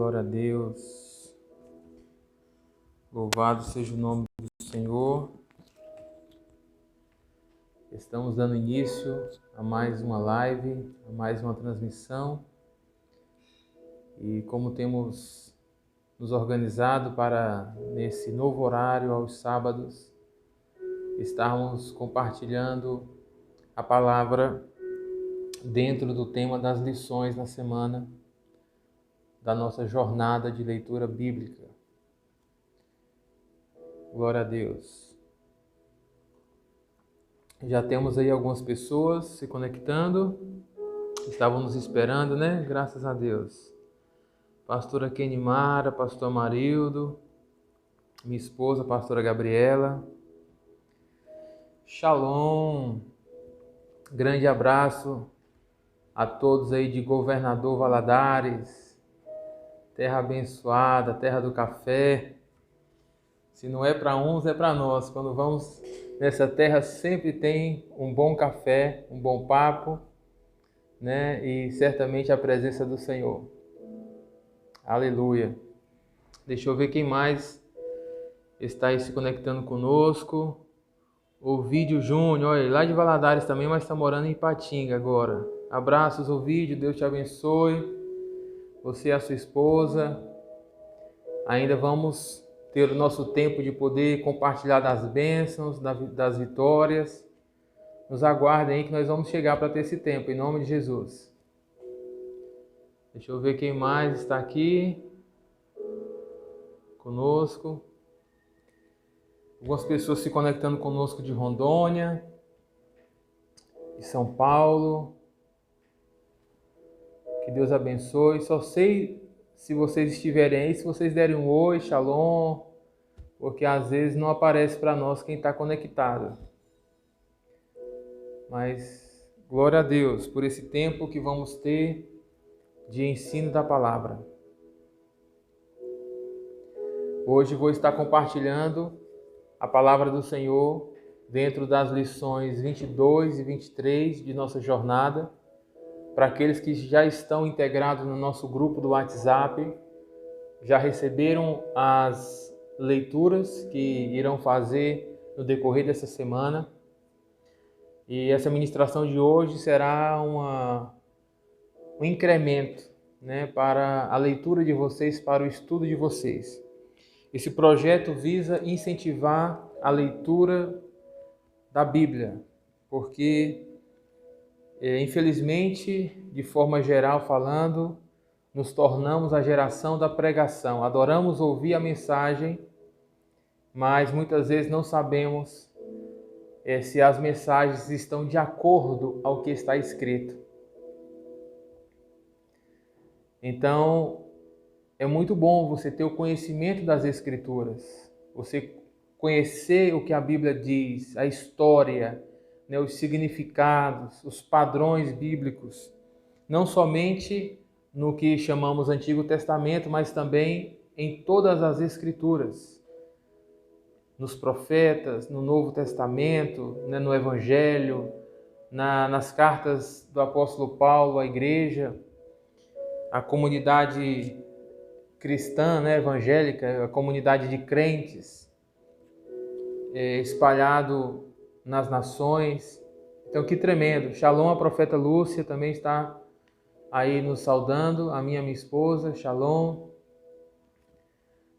glória a Deus. Louvado seja o nome do Senhor. Estamos dando início a mais uma live, a mais uma transmissão. E como temos nos organizado para, nesse novo horário, aos sábados, estarmos compartilhando a palavra dentro do tema das lições na semana da nossa jornada de leitura bíblica. Glória a Deus. Já temos aí algumas pessoas se conectando, estavam nos esperando, né? Graças a Deus. Pastora Kenimara, pastor Amarildo, minha esposa, pastora Gabriela. Shalom. Grande abraço a todos aí de Governador Valadares, terra abençoada, terra do café. Se não é para uns, é para nós. Quando vamos nessa terra, sempre tem um bom café, um bom papo, né? E certamente a presença do Senhor. Aleluia. Deixa eu ver quem mais está aí se conectando conosco. Ovídio Júnior, olha, lá de Valadares também, mas está morando em Ipatinga agora. Abraços, Ovídio, Deus te abençoe. Você e a sua esposa. Ainda vamos ter o nosso tempo de poder compartilhar das bênçãos, das vitórias. Nos aguardem aí que nós vamos chegar para ter esse tempo, em nome de Jesus. Deixa eu ver quem mais está aqui conosco. Algumas pessoas se conectando conosco de Rondônia, de São Paulo. Que Deus abençoe. Só sei se vocês estiverem aí, se vocês derem um oi, shalom, porque às vezes não aparece para nós quem está conectado. Mas glória a Deus por esse tempo que vamos ter de ensino da palavra. Hoje vou estar compartilhando a palavra do Senhor dentro das lições 22 e 23 de nossa jornada. Para aqueles que já estão integrados no nosso grupo do WhatsApp, já receberam as leituras que irão fazer no decorrer dessa semana. E essa ministração de hoje será um incremento, né, para a leitura de vocês, para o estudo de vocês. Esse projeto visa incentivar a leitura da Bíblia, porque infelizmente, de forma geral falando, nos tornamos a geração da pregação. Adoramos ouvir a mensagem, mas muitas vezes não sabemos se as mensagens estão de acordo ao que está escrito. Então, é muito bom você ter o conhecimento das Escrituras, você conhecer o que a Bíblia diz, a história, os significados, os padrões bíblicos, não somente no que chamamos Antigo Testamento, mas também em todas as Escrituras, nos profetas, no Novo Testamento, no Evangelho, nas cartas do apóstolo Paulo à igreja, à comunidade cristã, evangélica, a comunidade de crentes, espalhado nas nações. Então, que tremendo. Shalom, a profeta Lúcia também está aí nos saudando, a minha esposa. Shalom.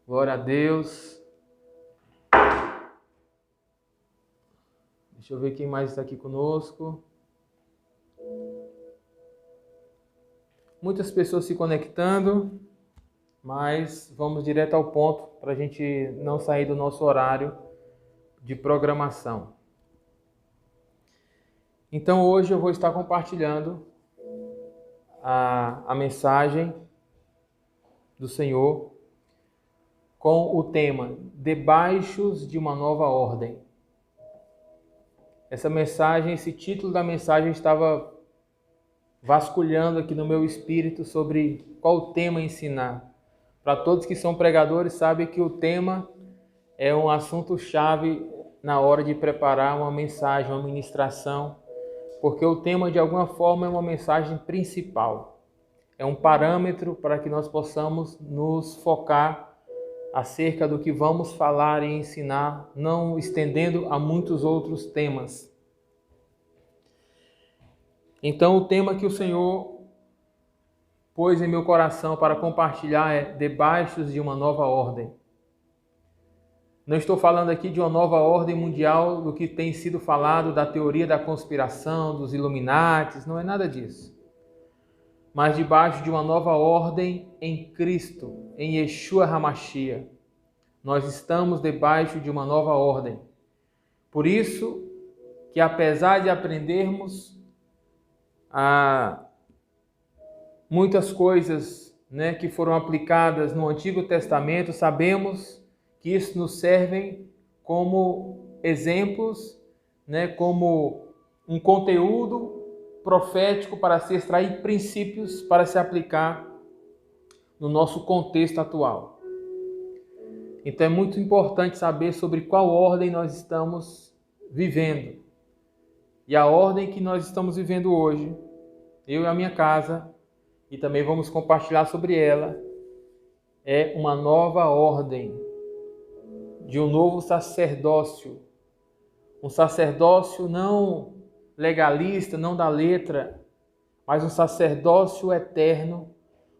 Glória a Deus. Deixa eu ver quem mais está aqui conosco. Muitas pessoas se conectando, mas vamos direto ao ponto para a gente não sair do nosso horário de programação. Então hoje eu vou estar compartilhando a mensagem do Senhor com o tema Debaixos de uma Nova Ordem. Essa mensagem, esse título da mensagem estava vasculhando aqui no meu espírito sobre qual tema ensinar. Para todos que são pregadores, sabem que o tema é um assunto-chave na hora de preparar uma mensagem, uma ministração, porque o tema, de alguma forma, é uma mensagem principal. é um parâmetro para que nós possamos nos focar acerca do que vamos falar e ensinar, não estendendo a muitos outros temas. Então, o tema que o Senhor pôs em meu coração para compartilhar é debaixo de uma nova ordem. Não estou falando aqui de uma nova ordem mundial, do que tem sido falado da teoria da conspiração, dos Illuminatis, não é nada disso. Mas debaixo de uma nova ordem em Cristo, em Yeshua HaMashiach. Nós estamos debaixo de uma nova ordem. Por isso que, apesar de aprendermos muitas coisas, que foram aplicadas no Antigo Testamento, sabemos que isso nos serve como exemplos, como um conteúdo profético para se extrair princípios para se aplicar no nosso contexto atual. Então é muito importante saber sobre qual ordem nós estamos vivendo. E a ordem que nós estamos vivendo hoje, eu e a minha casa, e também vamos compartilhar sobre ela, é uma nova ordem de um novo sacerdócio. Um sacerdócio não legalista, não da letra, mas um sacerdócio eterno,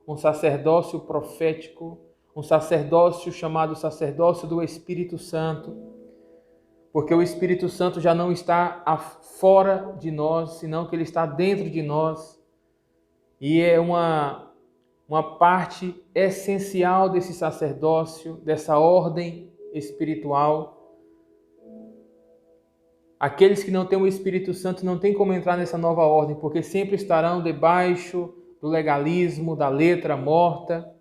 um sacerdócio profético, um sacerdócio chamado sacerdócio do Espírito Santo, porque o Espírito Santo já não está fora de nós, senão que ele está dentro de nós, e é uma parte essencial desse sacerdócio, dessa ordem espiritual. Aqueles que não têm o Espírito Santo não têm como entrar nessa nova ordem, porque sempre estarão debaixo do legalismo, da letra morta.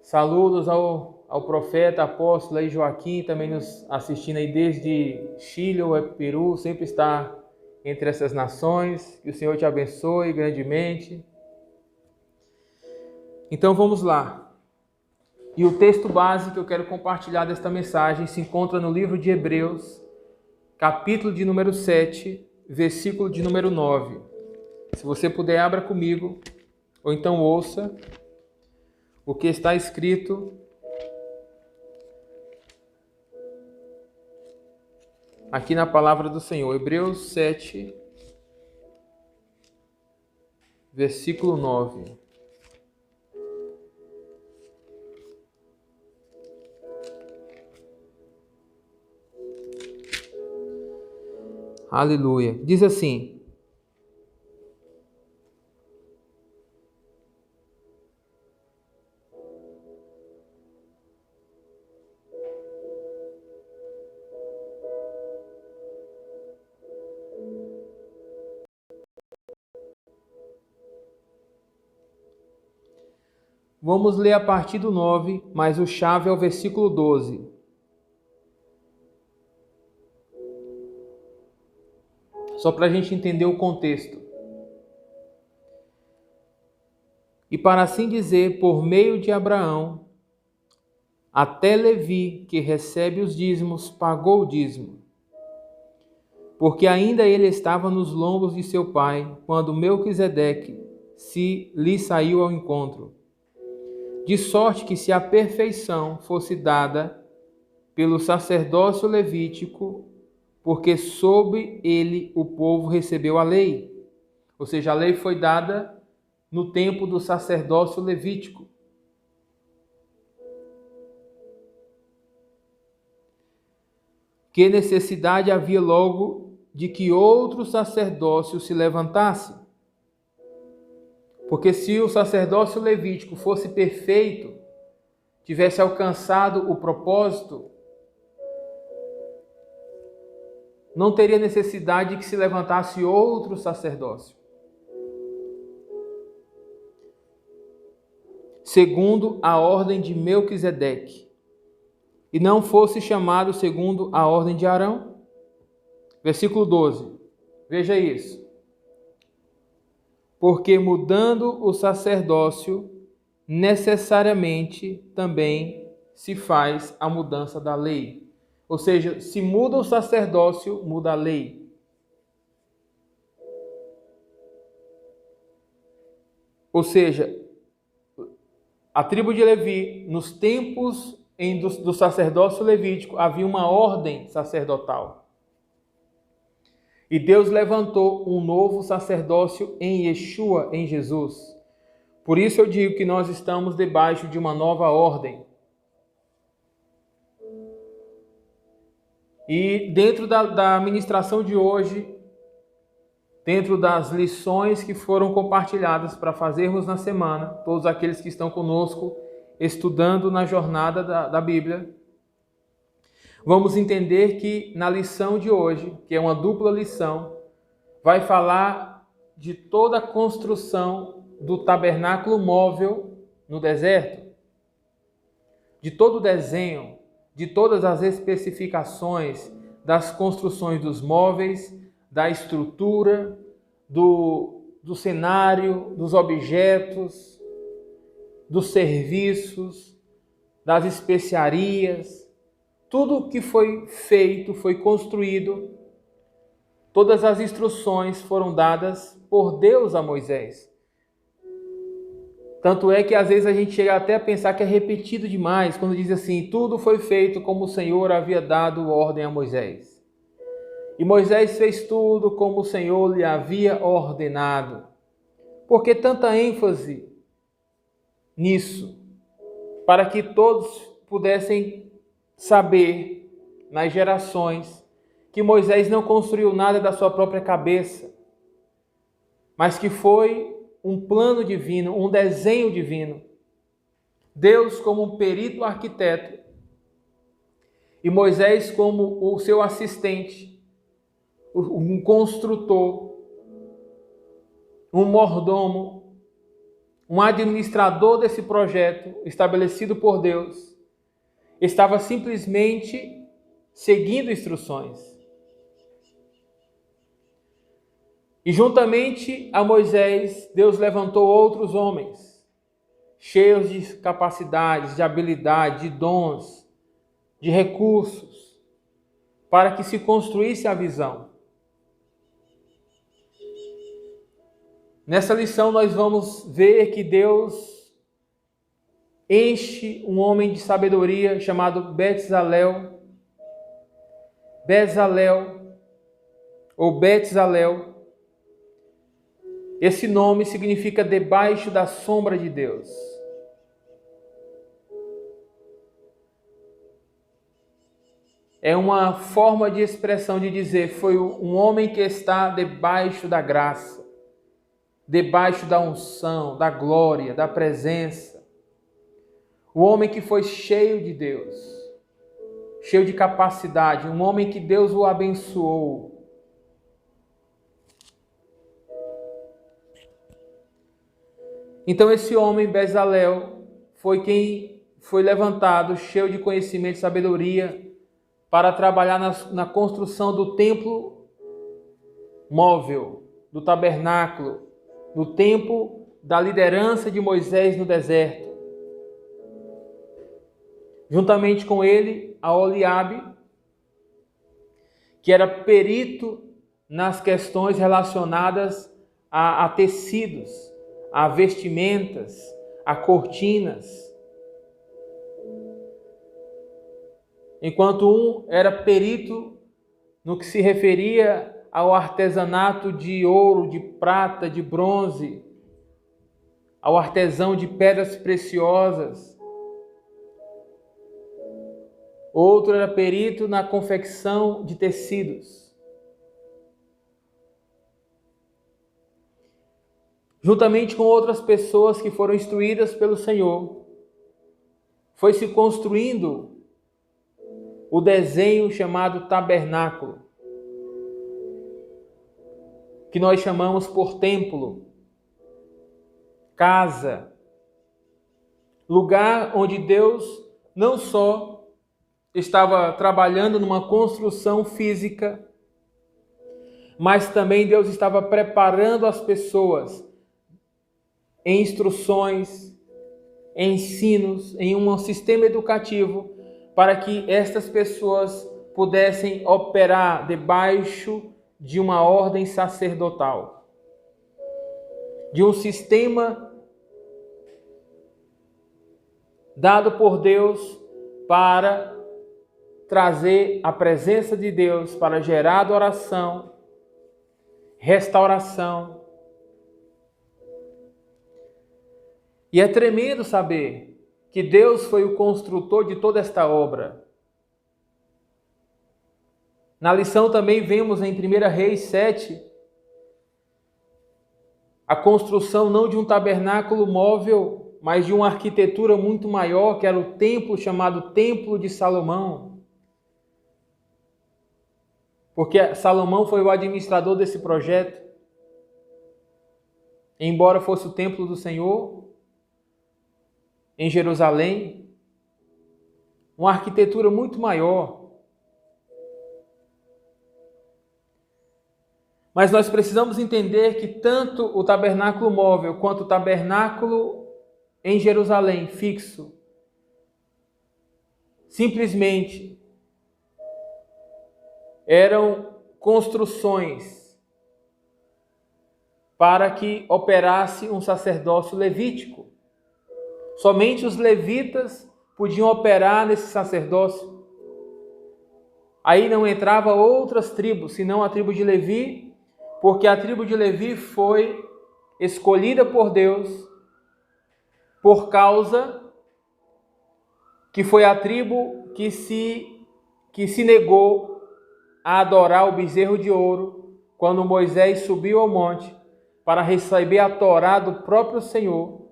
Saludos ao profeta, apóstolo aí Joaquim, também nos assistindo aí desde Chile ou Peru, sempre está entre essas nações. Que o Senhor te abençoe grandemente. Então vamos lá. E o texto base que eu quero compartilhar desta mensagem se encontra no livro de Hebreus, capítulo de número 7, versículo de número 9. Se você puder, abra comigo, ou então ouça o que está escrito aqui na palavra do Senhor. Hebreus 7, versículo 9. Aleluia. Diz assim: vamos ler a partir do 9, mas o chave é o versículo 12. Só para a gente entender o contexto. E para assim dizer, por meio de Abraão, até Levi, que recebe os dízimos, pagou o dízimo. Porque ainda ele estava nos lombos de seu pai, quando Melquisedeque se lhe saiu ao encontro. De sorte que se a perfeição fosse dada pelo sacerdócio levítico, porque sob ele o povo recebeu a lei. Ou seja, a lei foi dada no tempo do sacerdócio levítico. Que necessidade havia logo de que outro sacerdócio se levantasse? Porque se o sacerdócio levítico fosse perfeito, tivesse alcançado o propósito, não teria necessidade de que se levantasse outro sacerdócio. Segundo a ordem de Melquisedeque, e não fosse chamado segundo a ordem de Arão. Versículo 12. Veja isso. Porque mudando o sacerdócio, necessariamente também se faz a mudança da lei. Ou seja, se muda o sacerdócio, muda a lei. Ou seja, a tribo de Levi, nos tempos do sacerdócio levítico, havia uma ordem sacerdotal. E Deus levantou um novo sacerdócio em Yeshua, em Jesus. Por isso eu digo que nós estamos debaixo de uma nova ordem. E dentro da ministração de hoje, dentro das lições que foram compartilhadas para fazermos na semana, todos aqueles que estão conosco estudando na jornada da Bíblia, vamos entender que na lição de hoje, que é uma dupla lição, vai falar de toda a construção do tabernáculo móvel no deserto, de todo o desenho, de todas as especificações das construções dos móveis, da estrutura, do cenário, dos objetos, dos serviços, das especiarias, tudo que foi feito, foi construído, todas as instruções foram dadas por Deus a Moisés. Tanto é que às vezes a gente chega até a pensar que é repetido demais, quando diz assim, tudo foi feito como o Senhor havia dado ordem a Moisés. E Moisés fez tudo como o Senhor lhe havia ordenado. Por que tanta ênfase nisso? Para que todos pudessem saber, nas gerações, que Moisés não construiu nada da sua própria cabeça, mas que foi um plano divino, um desenho divino. Deus como um perito arquiteto e Moisés como o seu assistente, um construtor, um mordomo, um administrador desse projeto estabelecido por Deus, estava simplesmente seguindo instruções. E juntamente a Moisés, Deus levantou outros homens, cheios de capacidades, de habilidade, de dons, de recursos, para que se construísse a visão. Nessa lição nós vamos ver que Deus enche um homem de sabedoria chamado Bezalel ou Bezalel. Esse nome significa debaixo da sombra de Deus. É uma forma de expressão de dizer, foi um homem que está debaixo da graça, debaixo da unção, da glória, da presença. O homem que foi cheio de Deus, cheio de capacidade, um homem que Deus o abençoou. Então esse homem, Bezalel, foi quem foi levantado, cheio de conhecimento e sabedoria, para trabalhar na construção do templo móvel, do tabernáculo, no tempo da liderança de Moisés no deserto. Juntamente com ele, Aholiabe, que era perito nas questões relacionadas a tecidos, a vestimentas, a cortinas. Enquanto um era perito no que se referia ao artesanato de ouro, de prata, de bronze, ao artesão de pedras preciosas. Outro era perito na confecção de tecidos. Juntamente com outras pessoas que foram instruídas pelo Senhor, foi se construindo o desenho chamado tabernáculo, que nós chamamos por templo, casa, lugar onde Deus não só estava trabalhando numa construção física, mas também Deus estava preparando as pessoas em instruções, em ensinos, em um sistema educativo, para que estas pessoas pudessem operar debaixo de uma ordem sacerdotal, de um sistema dado por Deus para trazer a presença de Deus, para gerar adoração, restauração. E é tremendo saber que Deus foi o construtor de toda esta obra. Na lição também vemos em 1 Reis 7, a construção não de um tabernáculo móvel, mas de uma arquitetura muito maior, que era o templo chamado Templo de Salomão. Porque Salomão foi o administrador desse projeto. Embora fosse o templo do Senhor, em Jerusalém, uma arquitetura muito maior. Mas nós precisamos entender que tanto o tabernáculo móvel quanto o tabernáculo em Jerusalém fixo, simplesmente eram construções para que operasse um sacerdócio levítico. Somente os levitas podiam operar nesse sacerdócio. Aí não entrava outras tribos, senão a tribo de Levi, porque a tribo de Levi foi escolhida por Deus por causa que foi a tribo que se negou a adorar o bezerro de ouro quando Moisés subiu ao monte para receber a Torá do próprio Senhor.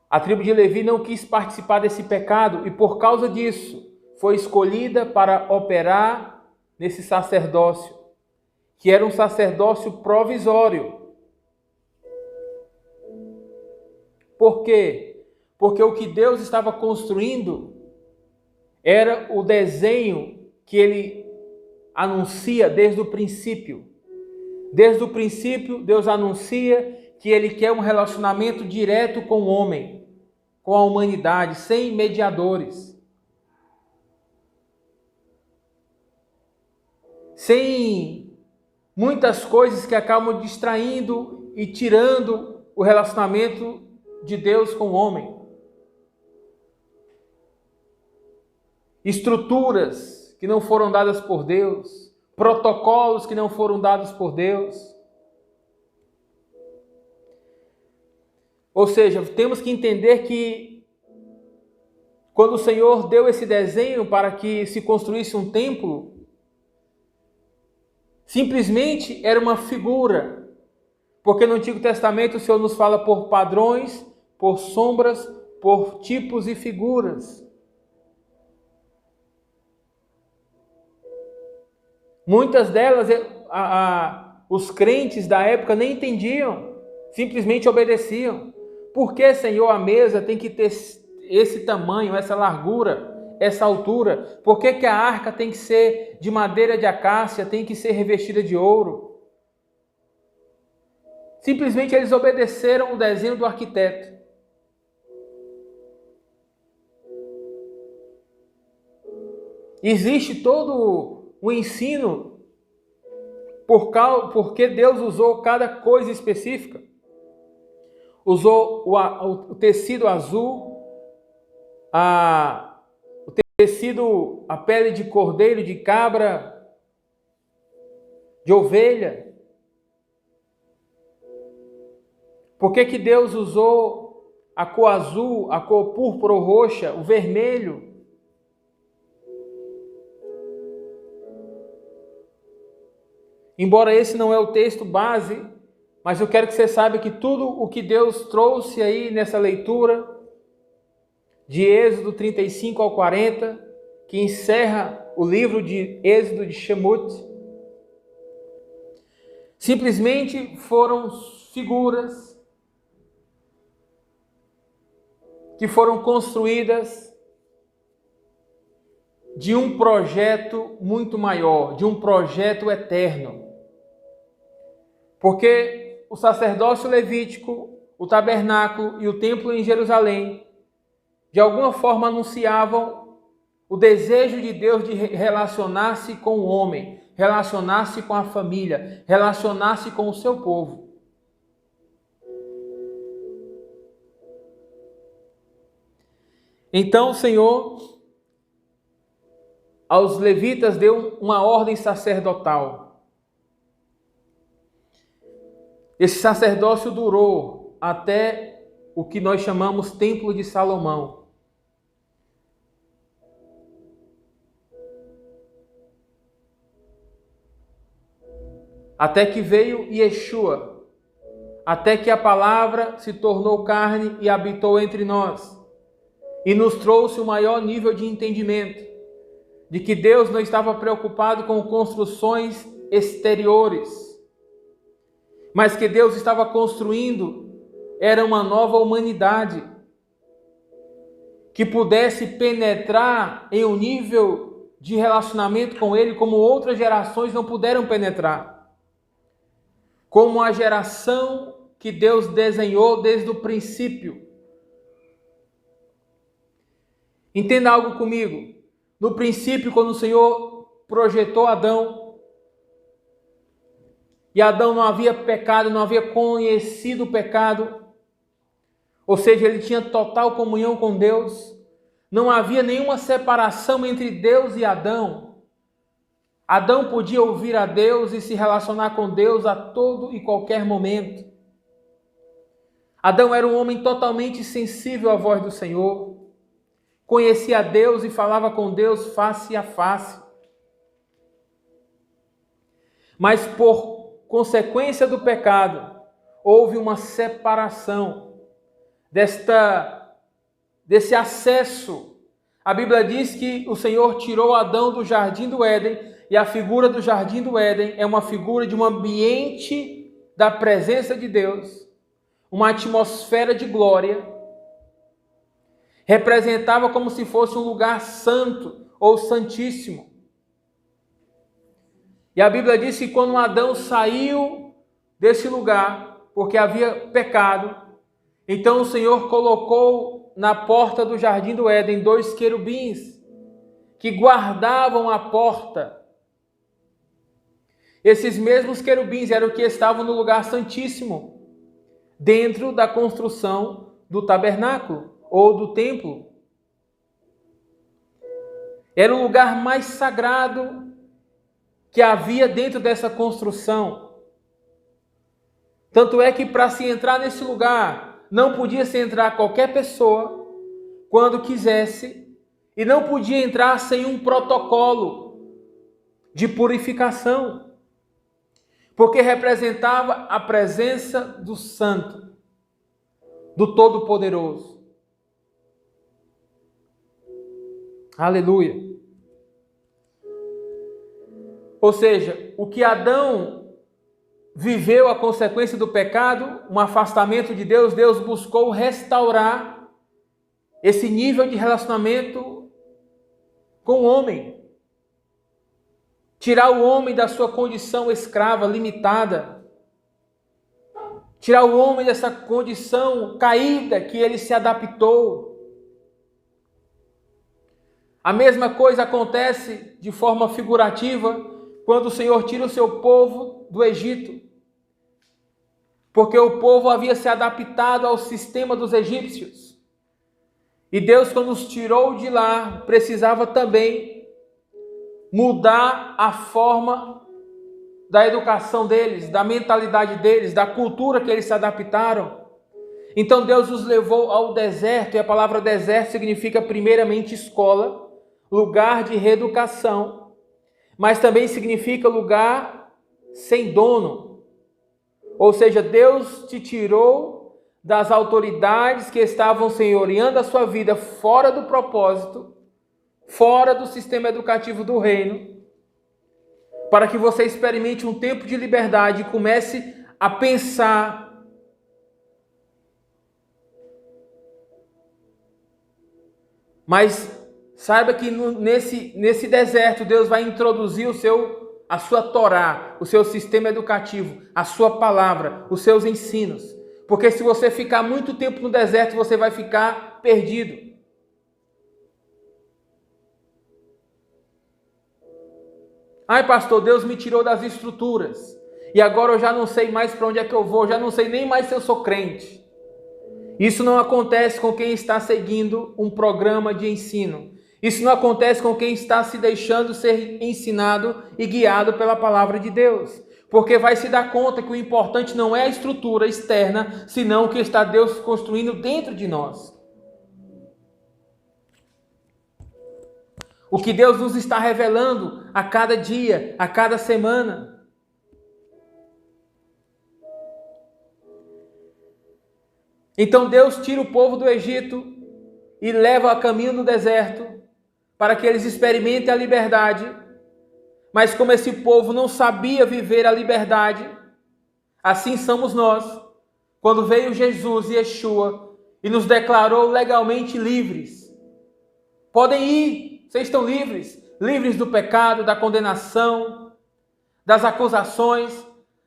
A tribo de Levi não quis participar desse pecado e por causa disso foi escolhida para operar nesse sacerdócio, que era um sacerdócio provisório. Por quê? Porque o que Deus estava construindo era o desenho que ele anuncia desde o princípio. Desde o princípio, Deus anuncia que ele quer um relacionamento direto com o homem, com a humanidade, sem mediadores. Sem muitas coisas que acabam distraindo e tirando o relacionamento de Deus com o homem. Estruturas que não foram dadas por Deus, protocolos que não foram dados por Deus. Ou seja, temos que entender que quando o Senhor deu esse desenho para que se construísse um templo, simplesmente era uma figura, porque no Antigo Testamento o Senhor nos fala por padrões, por sombras, por tipos e figuras. Muitas delas os crentes da época nem entendiam, simplesmente obedeciam. Por que, Senhor, a mesa tem que ter esse tamanho, essa largura, essa altura? Por que que a arca tem que ser de madeira de acácia, tem que ser revestida de ouro? Simplesmente eles obedeceram o desenho do arquiteto. Existe todo o ensino porque Deus usou cada coisa específica. Usou o tecido azul, o tecido, a pele de cordeiro, de cabra, de ovelha. Por que Deus usou a cor azul, a cor púrpura ou roxa, o vermelho? Embora esse não é o texto base, mas eu quero que você saiba que tudo o que Deus trouxe aí nessa leitura, de Êxodo 35 ao 40, que encerra o livro de Êxodo de Shemot, simplesmente foram figuras que foram construídas de um projeto muito maior, de um projeto eterno. Porque o sacerdócio levítico, o tabernáculo e o templo em Jerusalém, de alguma forma anunciavam o desejo de Deus de relacionar-se com o homem, relacionar-se com a família, relacionar-se com o seu povo. Então o Senhor aos levitas deu uma ordem sacerdotal. Esse sacerdócio durou até o que nós chamamos Templo de Salomão. Até que veio Yeshua, até que a palavra se tornou carne e habitou entre nós, e nos trouxe o maior nível de entendimento, de que Deus não estava preocupado com construções exteriores, mas que Deus estava construindo era uma nova humanidade, que pudesse penetrar em um nível de relacionamento com Ele como outras gerações não puderam penetrar. Como a geração que Deus desenhou desde o princípio. Entenda algo comigo. No princípio, quando o Senhor projetou Adão, e Adão não havia pecado, não havia conhecido o pecado, ou seja, ele tinha total comunhão com Deus, não havia nenhuma separação entre Deus e Adão. Adão podia ouvir a Deus e se relacionar com Deus a todo e qualquer momento. Adão era um homem totalmente sensível à voz do Senhor, conhecia a Deus e falava com Deus face a face. Mas por consequência do pecado, houve uma separação desse acesso. A Bíblia diz que o Senhor tirou Adão do jardim do Éden, e a figura do jardim do Éden é uma figura de um ambiente da presença de Deus, uma atmosfera de glória. Representava como se fosse um lugar santo ou santíssimo. E a Bíblia diz que quando Adão saiu desse lugar, porque havia pecado, então o Senhor colocou na porta do jardim do Éden 2 querubins que guardavam a porta. Esses mesmos querubins eram que estavam no lugar santíssimo, dentro da construção do tabernáculo ou do templo. Era o lugar mais sagrado que havia dentro dessa construção. Tanto é que para se entrar nesse lugar, não podia se entrar qualquer pessoa quando quisesse, e não podia entrar sem um protocolo de purificação, porque representava a presença do Santo, do Todo-Poderoso. Aleluia. Ou seja, o que Adão viveu a consequência do pecado, um afastamento de Deus, Deus buscou restaurar esse nível de relacionamento com o homem. Tirar o homem da sua condição escrava, limitada. Tirar o homem dessa condição caída que ele se adaptou. A mesma coisa acontece de forma figurativa quando o Senhor tira o seu povo do Egito. Porque o povo havia se adaptado ao sistema dos egípcios. E Deus, quando os tirou de lá, precisava também mudar a forma da educação deles, da mentalidade deles, da cultura que eles se adaptaram. Então Deus os levou ao deserto, e a palavra deserto significa primeiramente escola, lugar de reeducação, mas também significa lugar sem dono. Ou seja, Deus te tirou das autoridades que estavam senhoreando a sua vida fora do propósito, fora do sistema educativo do reino, para que você experimente um tempo de liberdade e comece a pensar mas saiba que nesse deserto Deus vai introduzir a sua Torá, o seu sistema educativo, a sua palavra, os seus ensinos. Porque se você ficar muito tempo no deserto, você vai ficar perdido. Ai, pastor, Deus me tirou das estruturas. E agora eu já não sei mais para onde é que eu vou, já não sei nem mais se eu sou crente. Isso não acontece com quem está seguindo um programa de ensino. Isso não acontece com quem está se deixando ser ensinado e guiado pela palavra de Deus. Porque vai se dar conta que o importante não é a estrutura externa, senão o que está Deus construindo dentro de nós. O que Deus nos está revelando a cada dia, a cada semana. Então Deus tira o povo do Egito e leva a caminho do deserto para que eles experimentem a liberdade. Mas como esse povo não sabia viver a liberdade, assim somos nós. Quando veio Jesus, Yeshua, e nos declarou legalmente livres. Podem ir, vocês estão livres. Livres do pecado, da condenação, das acusações.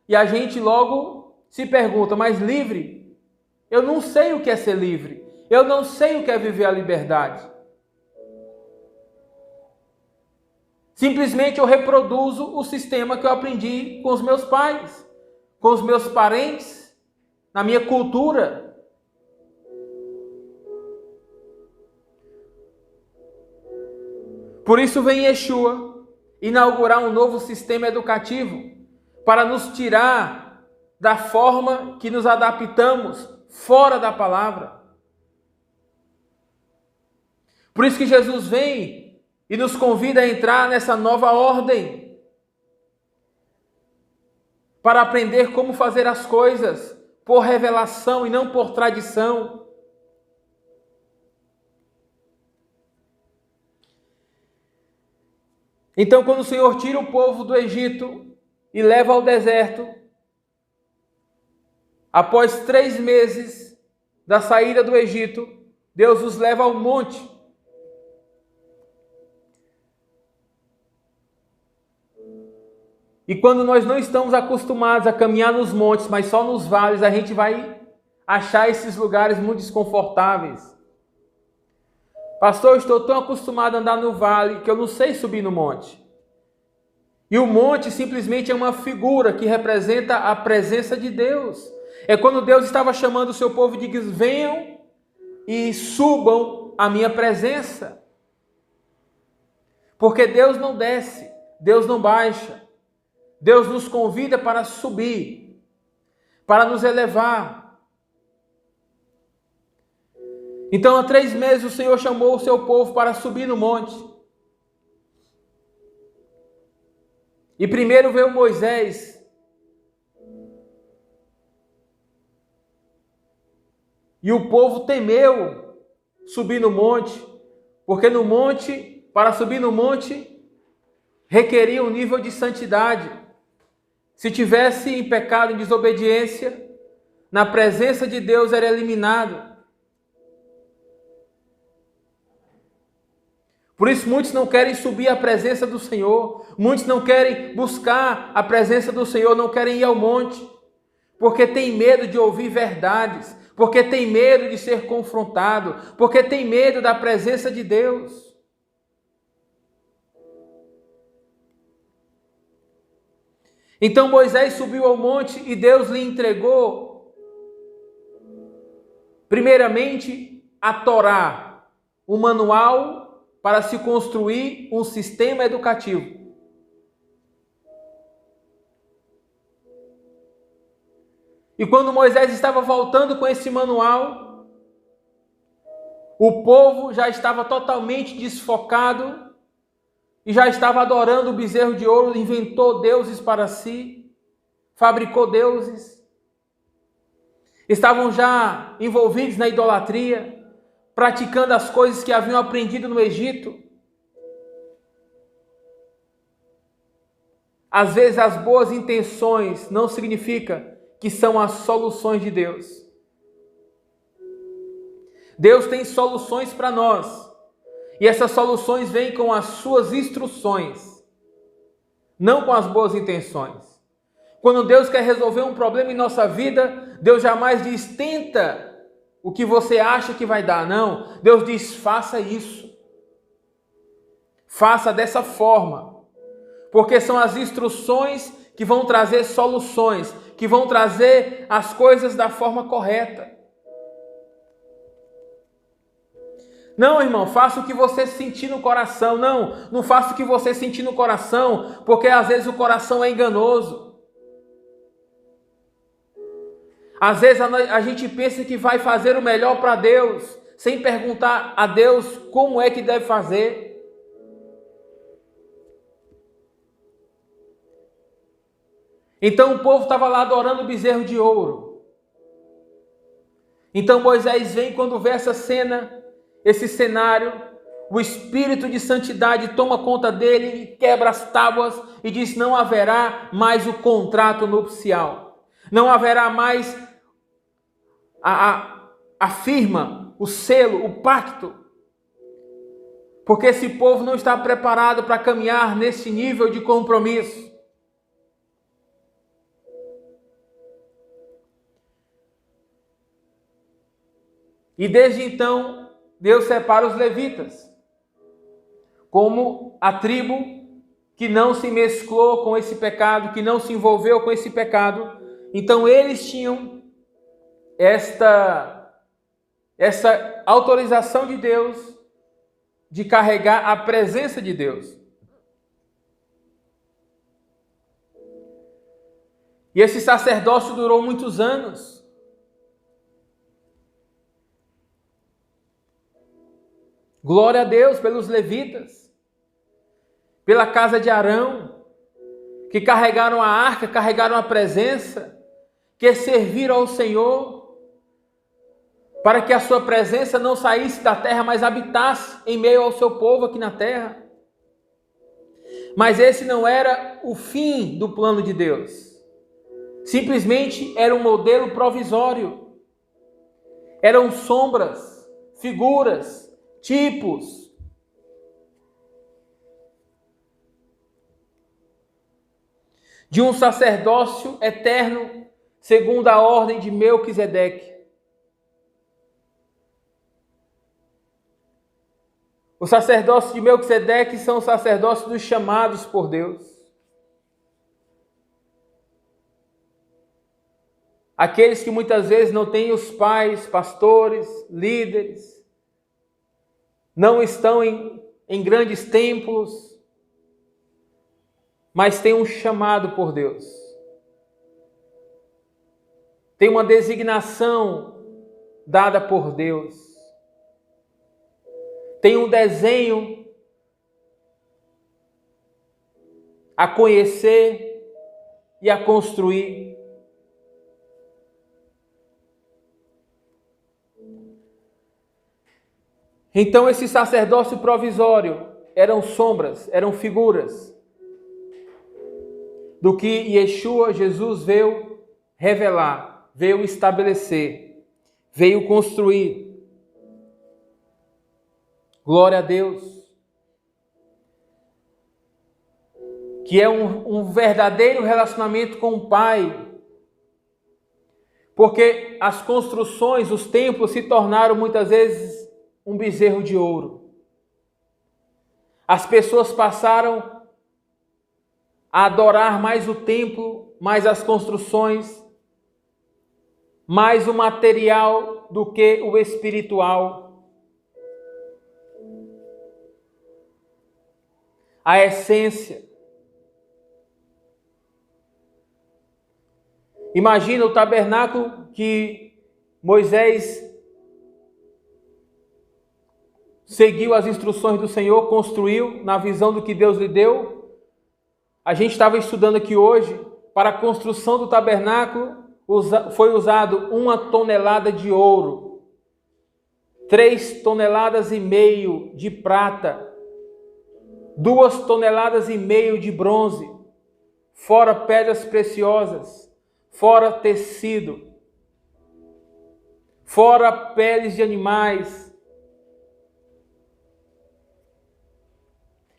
E a gente logo se pergunta, mas livre? Eu não sei o que é ser livre. Eu não sei o que é viver a liberdade. Simplesmente eu reproduzo o sistema que eu aprendi com os meus pais, com os meus parentes, na minha cultura. Por isso vem Yeshua inaugurar um novo sistema educativo para nos tirar da forma que nos adaptamos fora da palavra. Por isso que Jesus vem e nos convida a entrar nessa nova ordem, para aprender como fazer as coisas por revelação e não por tradição. Então, quando o Senhor tira o povo do Egito e leva ao deserto, após 3 meses da saída do Egito, Deus os leva ao monte. E quando nós não estamos acostumados a caminhar nos montes, mas só nos vales, a gente vai achar esses lugares muito desconfortáveis. Pastor, eu estou tão acostumado a andar no vale que eu não sei subir no monte. E o monte simplesmente é uma figura que representa a presença de Deus. É quando Deus estava chamando o seu povo e diz, venham e subam a minha presença. Porque Deus não desce, Deus não baixa. Deus nos convida para subir, para nos elevar. Então, há 3 meses o Senhor chamou o seu povo para subir no monte. E primeiro veio Moisés. E o povo temeu subir no monte, porque no monte, para subir no monte, requeria um nível de santidade. Se tivesse em pecado, em desobediência, na presença de Deus era eliminado. Por isso muitos não querem subir à presença do Senhor, muitos não querem buscar a presença do Senhor, não querem ir ao monte, porque tem medo de ouvir verdades, porque tem medo de ser confrontado, porque tem medo da presença de Deus. Então Moisés subiu ao monte e Deus lhe entregou, primeiramente, a Torá, um manual para se construir um sistema educativo. E quando Moisés estava voltando com esse manual, o povo já estava totalmente desfocado e já estava adorando o bezerro de ouro, inventou deuses para si, fabricou deuses. Estavam já envolvidos na idolatria, praticando as coisas que haviam aprendido no Egito. Às vezes as boas intenções não significam que são as soluções de Deus. Deus tem soluções para nós. E essas soluções vêm com as suas instruções, não com as boas intenções. Quando Deus quer resolver um problema em nossa vida, Deus jamais diz, tenta o que você acha que vai dar. Não, Deus diz, faça isso. Faça dessa forma. Porque são as instruções que vão trazer soluções, que vão trazer as coisas da forma correta. Não, irmão, faça o que você sentir no coração. Não, não faça o que você sentir no coração, porque às vezes o coração é enganoso. Às vezes a gente pensa que vai fazer o melhor para Deus, sem perguntar a Deus como é que deve fazer. Então o povo estava lá adorando o bezerro de ouro. Então Moisés vem, quando vê essa cena, esse cenário, o espírito de santidade toma conta dele, quebra as tábuas e diz: não haverá mais o contrato nupcial. Não haverá mais a firma, o selo, o pacto. Porque esse povo não está preparado para caminhar nesse nível de compromisso. E desde então, Deus separa os levitas como a tribo que não se mesclou com esse pecado, que não se envolveu com esse pecado. Então eles tinham essa autorização de Deus de carregar a presença de Deus. E esse sacerdócio durou muitos anos. Glória a Deus pelos levitas, pela casa de Arão, que carregaram a arca, carregaram a presença, que serviram ao Senhor, para que a sua presença não saísse da terra, mas habitasse em meio ao seu povo aqui na terra. Mas esse não era o fim do plano de Deus. Simplesmente era um modelo provisório. Eram sombras, figuras, tipos. De um sacerdócio eterno, segundo a ordem de Melquisedeque. O sacerdócio de Melquisedeque são os sacerdócios dos chamados por Deus. Aqueles que muitas vezes não têm os pais, pastores, líderes, não estão em grandes templos, mas têm um chamado por Deus. Tem uma designação dada por Deus. Tem um desenho a conhecer e a construir. Então esse sacerdócio provisório eram sombras, eram figuras do que Yeshua, Jesus, veio revelar, veio estabelecer, veio construir. Glória a Deus. Que é um verdadeiro relacionamento com o Pai. Porque as construções, os templos se tornaram muitas vezes um bezerro de ouro. As pessoas passaram a adorar mais o templo, mais as construções, mais o material do que o espiritual. A essência. Imagina o tabernáculo que Moisés seguiu as instruções do Senhor, construiu na visão do que Deus lhe deu. A gente estava estudando aqui hoje, para a construção do tabernáculo foi usado 1 tonelada de ouro, 3,5 toneladas de prata, 2,5 toneladas de bronze, fora pedras preciosas, fora tecido, fora peles de animais.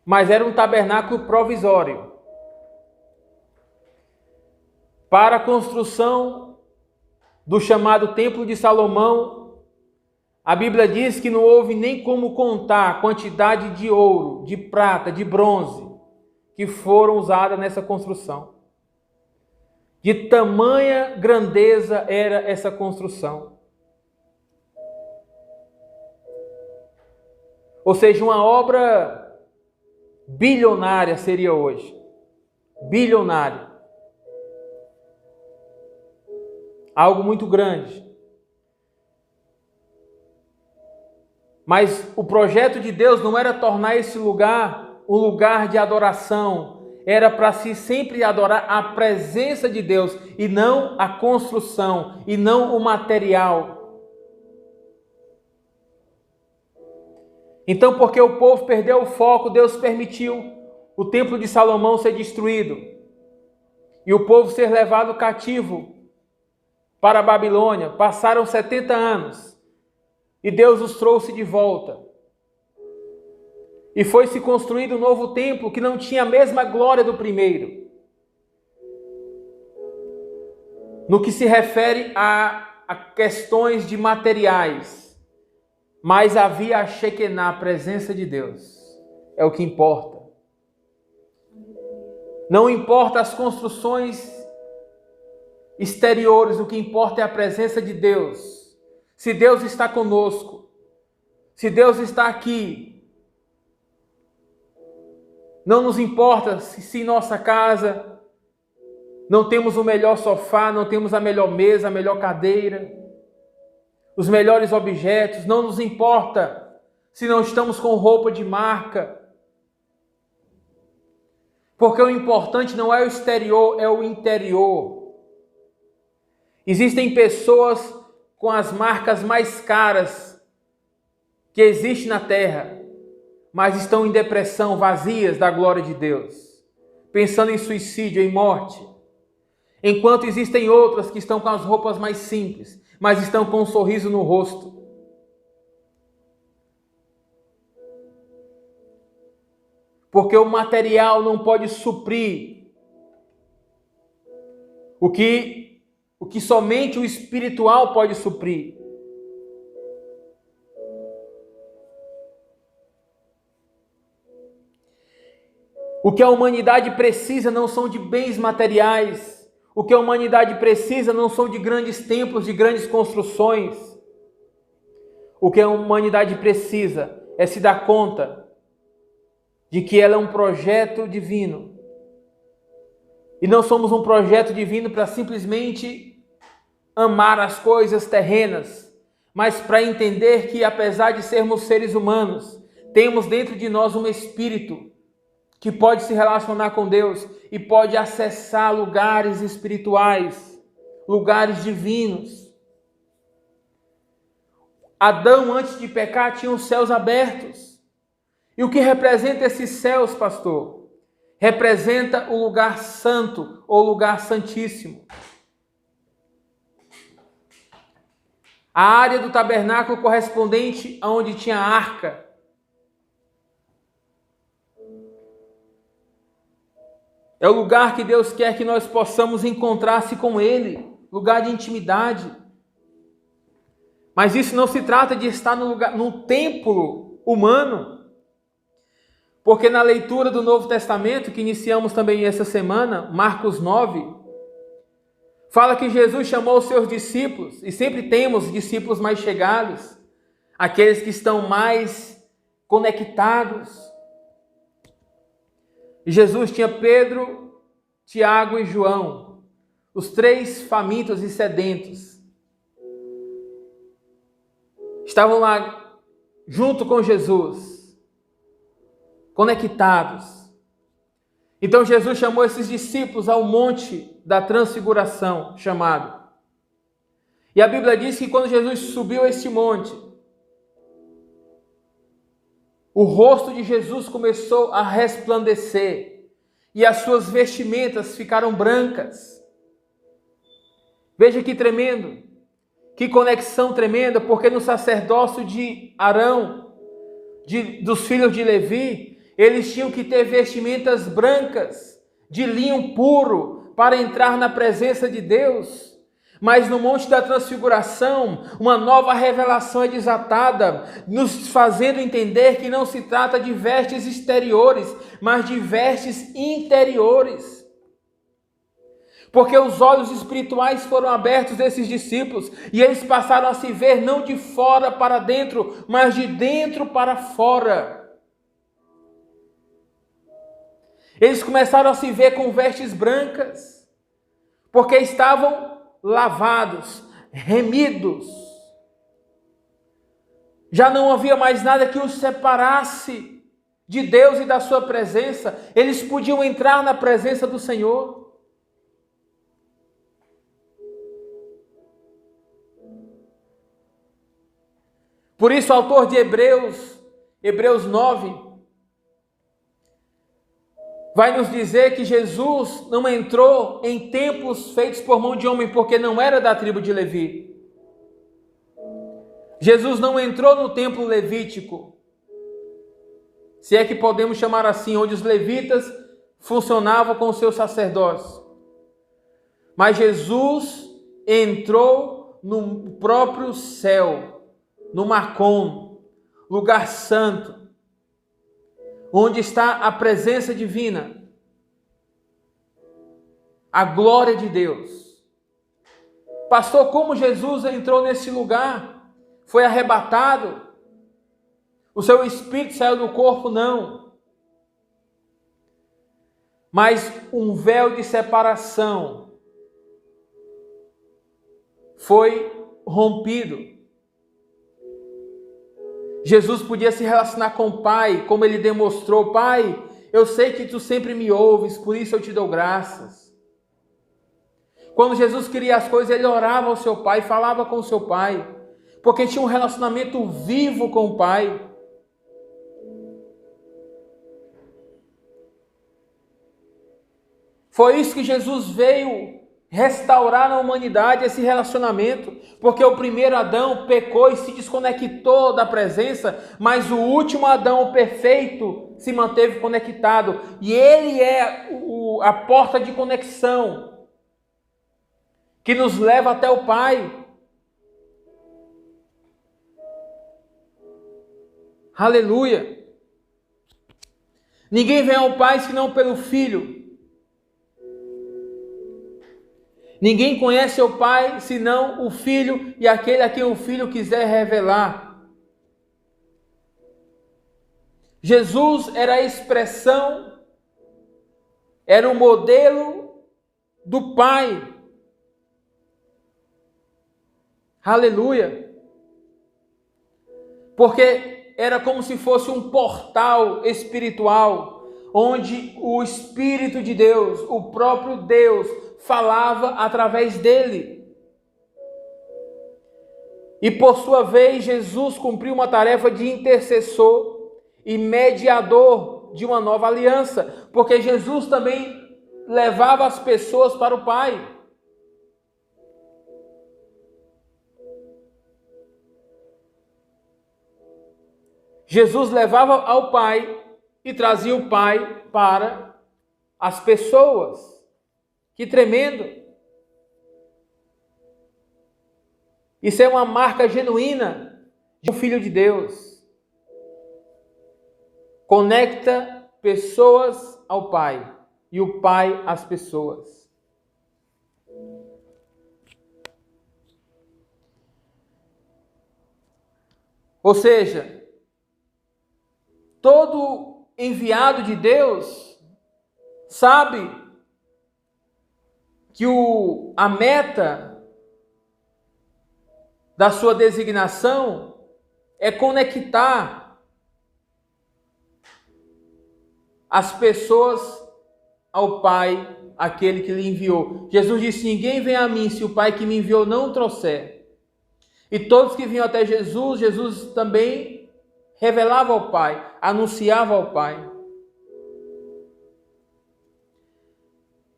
Mas era um tabernáculo provisório. Para a construção do chamado Templo de Salomão, a Bíblia diz que não houve nem como contar a quantidade de ouro, de prata, de bronze que foram usadas nessa construção. De tamanha grandeza era essa construção. Ou seja, uma obra bilionária seria hoje. Bilionária. Algo muito grande. Mas o projeto de Deus não era tornar esse lugar um lugar de adoração. Era para se sempre adorar a presença de Deus e não a construção, e não o material. Então, porque o povo perdeu o foco, Deus permitiu o templo de Salomão ser destruído e o povo ser levado cativo para a Babilônia. Passaram 70 anos e Deus os trouxe de volta. E foi-se construído um novo templo que não tinha a mesma glória do primeiro. No que se refere a questões de materiais. Mas havia a Shekinah, a presença de Deus. É o que importa. Não importa as construções exteriores, o que importa é a presença de Deus. Se Deus está conosco, se Deus está aqui, não nos importa se em nossa casa não temos o melhor sofá, não temos a melhor mesa, a melhor cadeira, os melhores objetos, não nos importa se não estamos com roupa de marca, porque o importante não é o exterior, é o interior. Existem pessoas com as marcas mais caras que existem na terra, mas estão em depressão, vazias da glória de Deus, pensando em suicídio, em morte. Enquanto existem outras que estão com as roupas mais simples, mas estão com um sorriso no rosto. Porque o material não pode suprir o que somente o espiritual pode suprir. O que a humanidade precisa não são de bens materiais. O que a humanidade precisa não são de grandes templos, de grandes construções. O que a humanidade precisa é se dar conta de que ela é um projeto divino. E não somos um projeto divino para simplesmente amar as coisas terrenas, mas para entender que, apesar de sermos seres humanos, temos dentro de nós um espírito que pode se relacionar com Deus e pode acessar lugares espirituais, lugares divinos. Adão, antes de pecar, tinha os céus abertos. E o que representa esses céus, pastor? Representa o lugar santo ou lugar santíssimo. A área do tabernáculo correspondente a onde tinha a arca. É o lugar que Deus quer que nós possamos encontrar-se com Ele, lugar de intimidade. Mas isso não se trata de estar num templo humano, porque na leitura do Novo Testamento, que iniciamos também essa semana, Marcos 9, fala que Jesus chamou os seus discípulos, e sempre temos discípulos mais chegados, aqueles que estão mais conectados. Jesus tinha Pedro, Tiago e João, os três famintos e sedentos. Estavam lá junto com Jesus, conectados. Então Jesus chamou esses discípulos ao monte da transfiguração, chamado. E a Bíblia diz que quando Jesus subiu a este monte, o rosto de Jesus começou a resplandecer e as suas vestimentas ficaram brancas. Veja que tremendo, que conexão tremenda, porque no sacerdócio de Arão, dos filhos de Levi, eles tinham que ter vestimentas brancas, de linho puro, para entrar na presença de Deus. Mas no Monte da Transfiguração, uma nova revelação é desatada, nos fazendo entender que não se trata de vestes exteriores, mas de vestes interiores. Porque os olhos espirituais foram abertos desses discípulos e eles passaram a se ver não de fora para dentro, mas de dentro para fora. Eles começaram a se ver com vestes brancas, porque estavam lavados, remidos. Já não havia mais nada que os separasse de Deus e da sua presença. Eles podiam entrar na presença do Senhor. Por isso o autor de Hebreus 9, vai nos dizer que Jesus não entrou em templos feitos por mão de homem, porque não era da tribo de Levi. Jesus não entrou no templo levítico, se é que podemos chamar assim, onde os levitas funcionavam com seus sacerdócios. Mas Jesus entrou no próprio céu, no Macon, lugar santo, onde está a presença divina, a glória de Deus. Pastor, como Jesus entrou nesse lugar? Foi arrebatado? O seu espírito saiu do corpo? Não. Mas um véu de separação foi rompido. Jesus podia se relacionar com o Pai, como ele demonstrou: Pai, eu sei que tu sempre me ouves, por isso eu te dou graças. Quando Jesus queria as coisas, ele orava ao seu Pai, falava com o seu Pai, porque tinha um relacionamento vivo com o Pai. Foi isso que Jesus veio restaurar na humanidade, esse relacionamento, porque o primeiro Adão pecou e se desconectou da presença, mas o último Adão, o perfeito, se manteve conectado, e ele é a porta de conexão que nos leva até o Pai. Aleluia! Ninguém vem ao Pai senão pelo Filho. Ninguém conhece o Pai senão o Filho e aquele a quem o Filho quiser revelar. Jesus era a expressão, era o modelo do Pai. Aleluia! Porque era como se fosse um portal espiritual, onde o Espírito de Deus, o próprio Deus, falava através dele. E por sua vez, Jesus cumpriu uma tarefa de intercessor e mediador de uma nova aliança, porque Jesus também levava as pessoas para o Pai. Jesus levava ao Pai e trazia o Pai para as pessoas. Que tremendo! Isso é uma marca genuína de um filho de Deus. Conecta pessoas ao Pai e o Pai às pessoas. Ou seja, todo enviado de Deus sabe que a meta da sua designação é conectar as pessoas ao Pai, aquele que lhe enviou. Jesus disse: ninguém vem a mim se o Pai que me enviou não o trouxer. E todos que vinham até Jesus, Jesus também revelava ao Pai, anunciava ao Pai.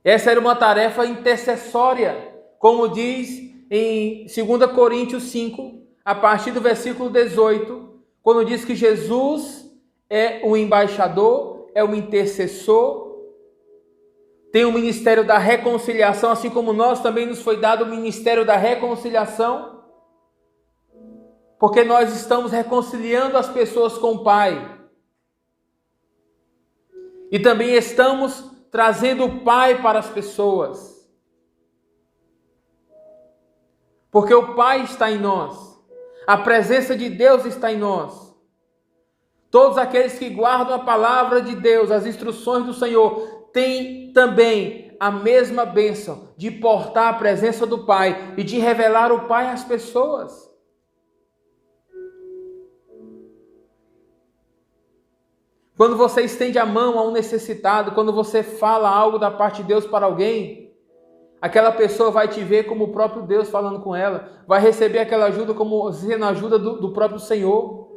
Essa era uma tarefa intercessória, como diz em 2 Coríntios 5, a partir do versículo 18, quando diz que Jesus é o embaixador, é o intercessor, tem o ministério da reconciliação, assim como nós também nos foi dado o ministério da reconciliação, porque nós estamos reconciliando as pessoas com o Pai. E também estamos trazendo o Pai para as pessoas. Porque o Pai está em nós. A presença de Deus está em nós. Todos aqueles que guardam a palavra de Deus, as instruções do Senhor, têm também a mesma bênção de portar a presença do Pai e de revelar o Pai às pessoas. Quando você estende a mão a um necessitado, quando você fala algo da parte de Deus para alguém, aquela pessoa vai te ver como o próprio Deus falando com ela, vai receber aquela ajuda como sendo a ajuda do próprio Senhor.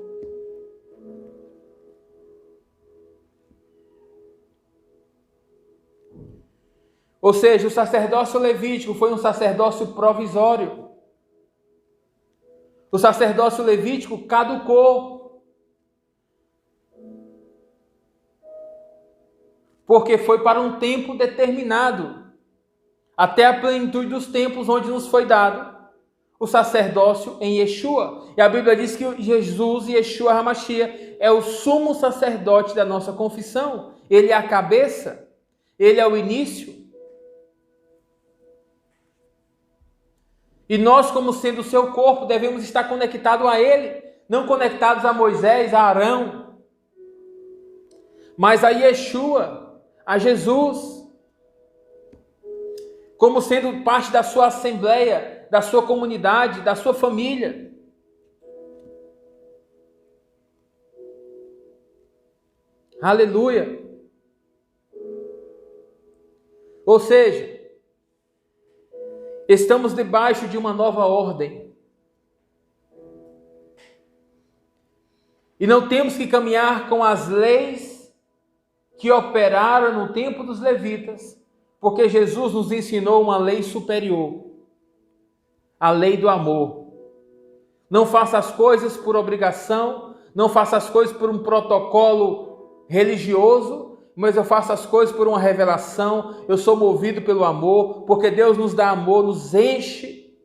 Ou seja, o sacerdócio levítico foi um sacerdócio provisório. O sacerdócio levítico caducou. Porque foi para um tempo determinado. Até a plenitude dos tempos onde nos foi dado o sacerdócio em Yeshua. E a Bíblia diz que Jesus, Yeshua HaMashiach, é o sumo sacerdote da nossa confissão. Ele é a cabeça, ele é o início. E nós, como sendo o seu corpo, devemos estar conectados a ele, não conectados a Moisés, a Arão, mas a Yeshua, a Jesus, como sendo parte da sua assembleia, da sua comunidade, da sua família. Aleluia! Ou seja, estamos debaixo de uma nova ordem. E não temos que caminhar com as leis que operaram no tempo dos levitas, porque Jesus nos ensinou uma lei superior, a lei do amor. Não faça as coisas por obrigação, não faça as coisas por um protocolo religioso, mas eu faço as coisas por uma revelação, eu sou movido pelo amor, porque Deus nos dá amor, nos enche.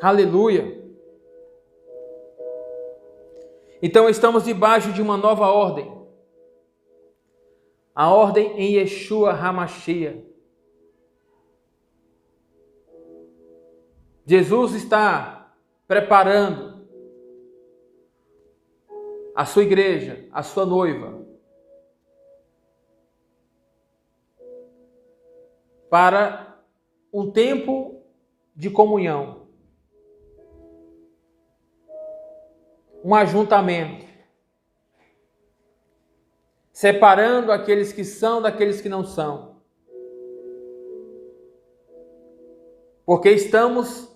Aleluia! Então estamos debaixo de uma nova ordem. A ordem em Yeshua HaMashiach. Jesus está preparando a sua igreja, a sua noiva, para um tempo de comunhão, um ajuntamento, separando aqueles que são daqueles que não são, porque estamos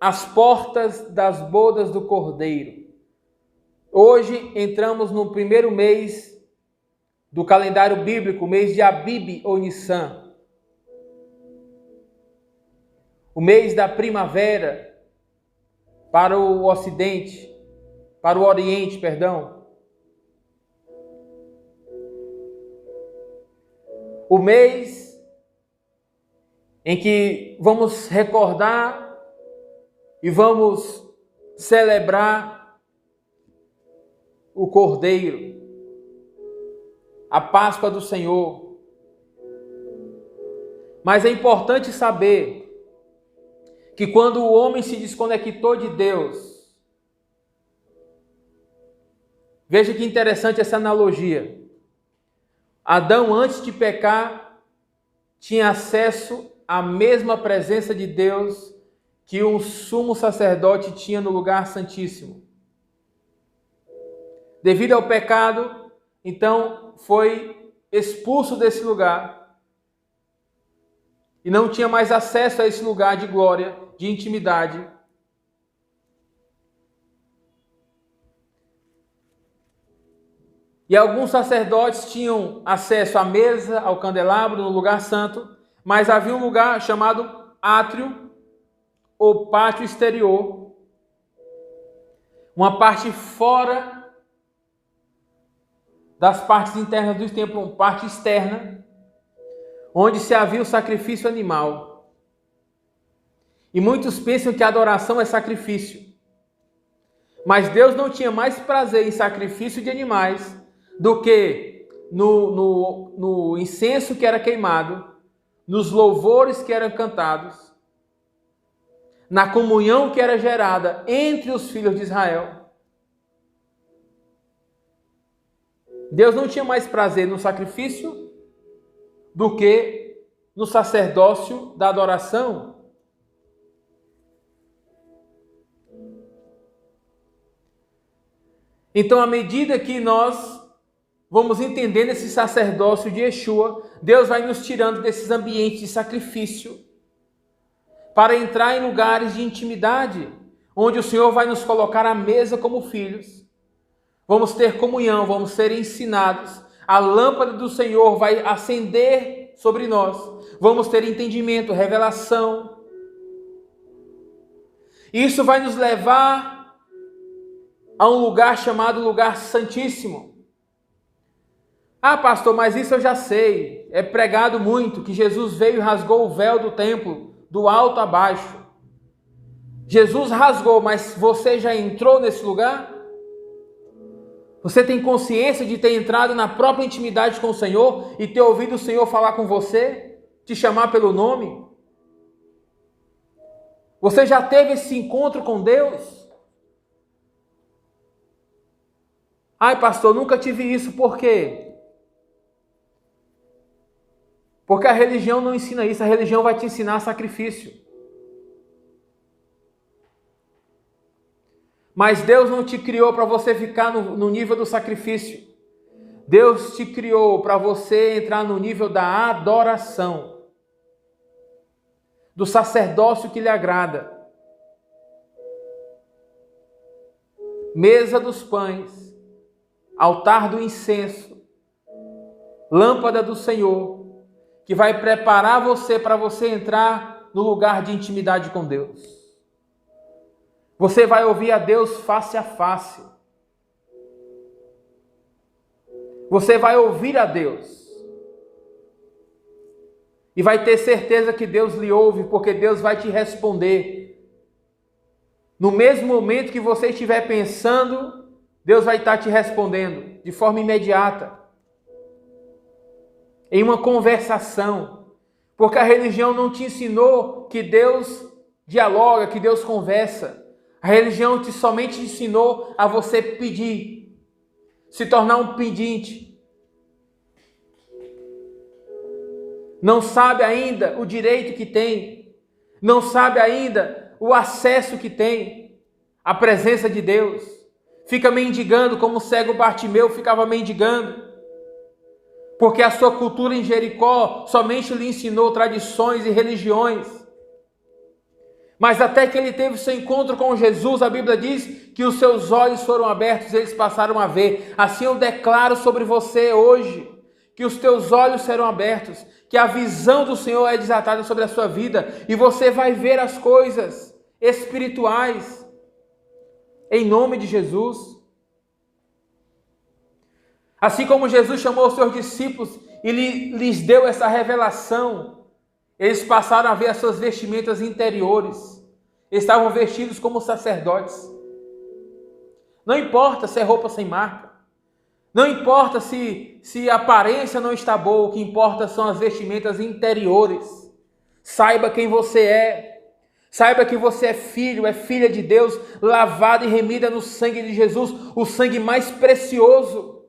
às portas das bodas do Cordeiro. Hoje entramos no primeiro mês do calendário bíblico, o mês de Abib ou Nissan. O mês da primavera para o Ocidente, para o Oriente, perdão. O mês em que vamos recordar e vamos celebrar o Cordeiro, a Páscoa do Senhor. Mas é importante saber que quando o homem se desconectou de Deus, veja que interessante essa analogia. Adão, antes de pecar, tinha acesso à mesma presença de Deus que um sumo sacerdote tinha no lugar santíssimo. Devido ao pecado, então foi expulso desse lugar e não tinha mais acesso a esse lugar de glória, de intimidade. E alguns sacerdotes tinham acesso à mesa, ao candelabro, no lugar santo, mas havia um lugar chamado átrio, ou pátio exterior, uma parte fora das partes internas do templo, uma parte externa, onde se havia o sacrifício animal. E muitos pensam que a adoração é sacrifício. Mas Deus não tinha mais prazer em sacrifício de animais do que no incenso que era queimado, nos louvores que eram cantados, na comunhão que era gerada entre os filhos de Israel. Deus não tinha mais prazer no sacrifício do que no sacerdócio da adoração. Então, à medida que nós vamos entendendo esse sacerdócio de Yeshua, Deus vai nos tirando desses ambientes de sacrifício para entrar em lugares de intimidade, onde o Senhor vai nos colocar à mesa como filhos. Vamos ter comunhão, vamos ser ensinados. A lâmpada do Senhor vai acender sobre nós. Vamos ter entendimento, revelação. Isso vai nos levar a um lugar chamado lugar santíssimo. Ah, pastor, mas isso eu já sei. É pregado muito que Jesus veio e rasgou o véu do templo, do alto a baixo. Jesus rasgou, mas você já entrou nesse lugar? Você tem consciência de ter entrado na própria intimidade com o Senhor e ter ouvido o Senhor falar com você? Te chamar pelo nome? Você já teve esse encontro com Deus? Ai, pastor, nunca tive isso. Por quê? Porque a religião não ensina isso. A religião vai te ensinar sacrifício. Mas Deus não te criou para você ficar no nível do sacrifício. Deus te criou para você entrar no nível da adoração, do sacerdócio que lhe agrada. Mesa dos pães, altar do incenso, lâmpada do Senhor, que vai preparar você para você entrar no lugar de intimidade com Deus. Você vai ouvir a Deus face a face. Você vai ouvir a Deus. E vai ter certeza que Deus lhe ouve, porque Deus vai te responder. No mesmo momento que você estiver pensando, Deus vai estar te respondendo de forma imediata. Em uma conversação. Porque a religião não te ensinou que Deus dialoga, que Deus conversa. A religião somente ensinou a você pedir, se tornar um pedinte. Não sabe ainda o direito que tem, não sabe ainda o acesso que tem à presença de Deus. Fica mendigando como o cego Bartimeu ficava mendigando. Porque a sua cultura em Jericó somente lhe ensinou tradições e religiões. Mas até que ele teve seu encontro com Jesus, a Bíblia diz que os seus olhos foram abertos e eles passaram a ver. Assim eu declaro sobre você hoje, que os teus olhos serão abertos, que a visão do Senhor é desatada sobre a sua vida e você vai ver as coisas espirituais, em nome de Jesus. Assim como Jesus chamou os seus discípulos e lhes deu essa revelação, eles passaram a ver as suas vestimentas interiores. Estavam vestidos como sacerdotes. Não importa se é roupa sem marca. Não importa se a aparência não está boa. O que importa são as vestimentas interiores. Saiba quem você é. Saiba que você é filho, é filha de Deus, lavada e remida no sangue de Jesus, o sangue mais precioso.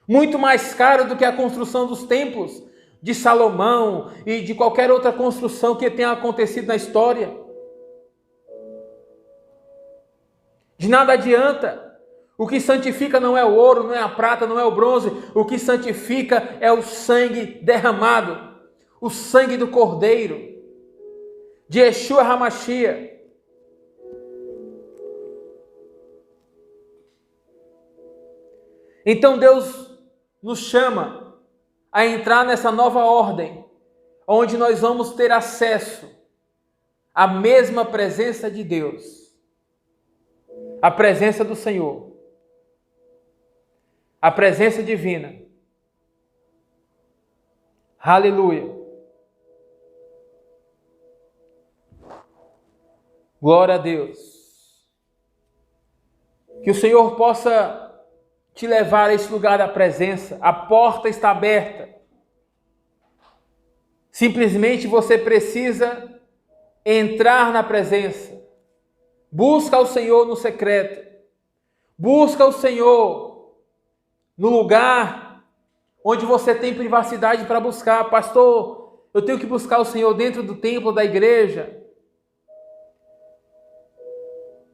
Muito mais caro do que a construção dos templos de Salomão e de qualquer outra construção que tenha acontecido na história. De nada adianta. O que santifica não é o ouro, não é a prata, não é o bronze. O que santifica é o sangue derramado, o sangue do Cordeiro, de Yeshua HaMashiach. Então Deus nos chama a entrar nessa nova ordem, onde nós vamos ter acesso à mesma presença de Deus, a presença do Senhor, a presença divina. Aleluia. Glória a Deus. Que o Senhor possa te levar a esse lugar da presença. A porta está aberta. Simplesmente você precisa entrar na presença. Busca o Senhor no secreto. Busca o Senhor no lugar onde você tem privacidade para buscar. Pastor, eu tenho que buscar o Senhor dentro do templo da igreja.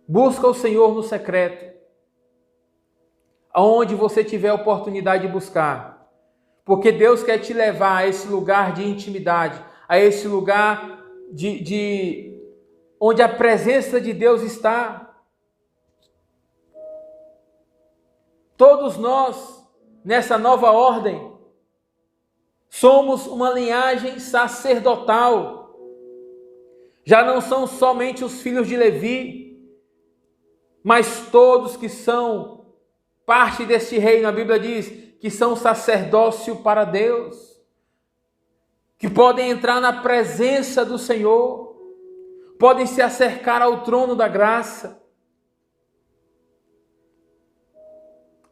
Busca o Senhor no secreto. Aonde você tiver oportunidade de buscar. Porque Deus quer te levar a esse lugar de intimidade, a esse lugar onde a presença de Deus está. Todos nós, nessa nova ordem, somos uma linhagem sacerdotal. Já não são somente os filhos de Levi, mas todos que são parte deste reino. A Bíblia diz que são sacerdócio para Deus, que podem entrar na presença do Senhor, podem se acercar ao trono da graça.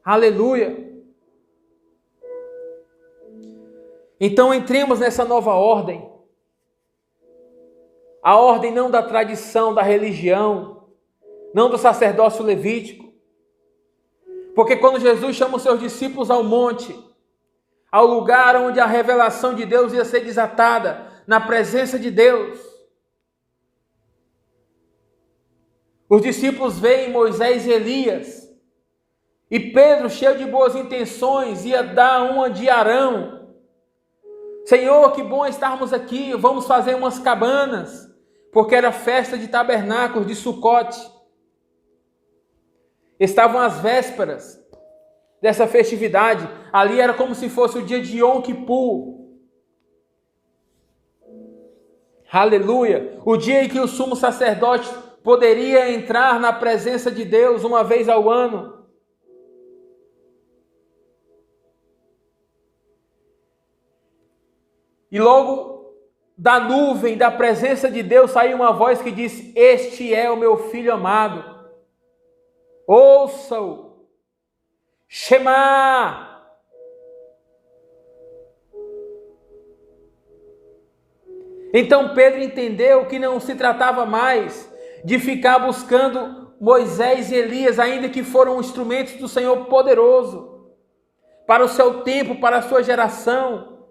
Aleluia! Então entremos nessa nova ordem. A ordem não da tradição, da religião, não do sacerdócio levítico. Porque quando Jesus chama os seus discípulos ao monte, ao lugar onde a revelação de Deus ia ser desatada, na presença de Deus, os discípulos veem Moisés e Elias, e Pedro, cheio de boas intenções, ia dar uma de Arão. Senhor, que bom estarmos aqui, vamos fazer umas cabanas, porque era festa de tabernáculos, de Sucote. Estavam as vésperas dessa festividade. Ali era como se fosse o dia de Yom Kippur. Aleluia! O dia em que o sumo sacerdote poderia entrar na presença de Deus uma vez ao ano. E logo da nuvem, da presença de Deus, saiu uma voz que diz: este é o meu filho amado. Ouça-o. Shema. Então Pedro entendeu que não se tratava mais de ficar buscando Moisés e Elias, ainda que foram instrumentos do Senhor poderoso para o seu tempo, para a sua geração.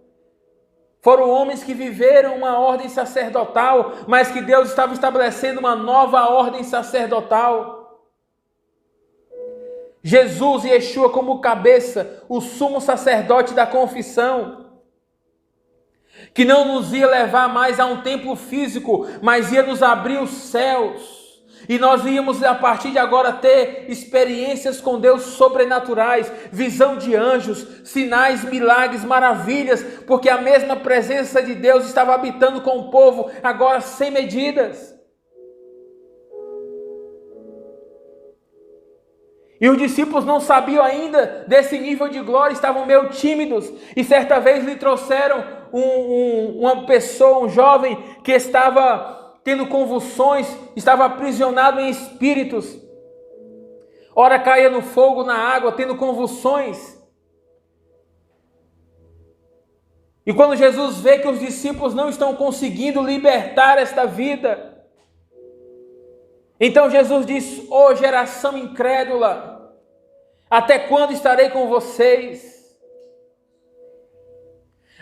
Foram homens que viveram uma ordem sacerdotal, mas que Deus estava estabelecendo uma nova ordem sacerdotal. Jesus e Yeshua como cabeça, o sumo sacerdote da confissão, que não nos ia levar mais a um templo físico, mas ia nos abrir os céus. E nós íamos, a partir de agora, ter experiências com Deus sobrenaturais, visão de anjos, sinais, milagres, maravilhas, porque a mesma presença de Deus estava habitando com o povo, agora sem medidas. E os discípulos não sabiam ainda desse nível de glória, estavam meio tímidos. E certa vez lhe trouxeram uma pessoa, um jovem, que estava tendo convulsões, estava aprisionado em espíritos. Ora caía no fogo, na água, tendo convulsões. E quando Jesus vê que os discípulos não estão conseguindo libertar esta vida, então Jesus diz: ó geração incrédula, até quando estarei com vocês?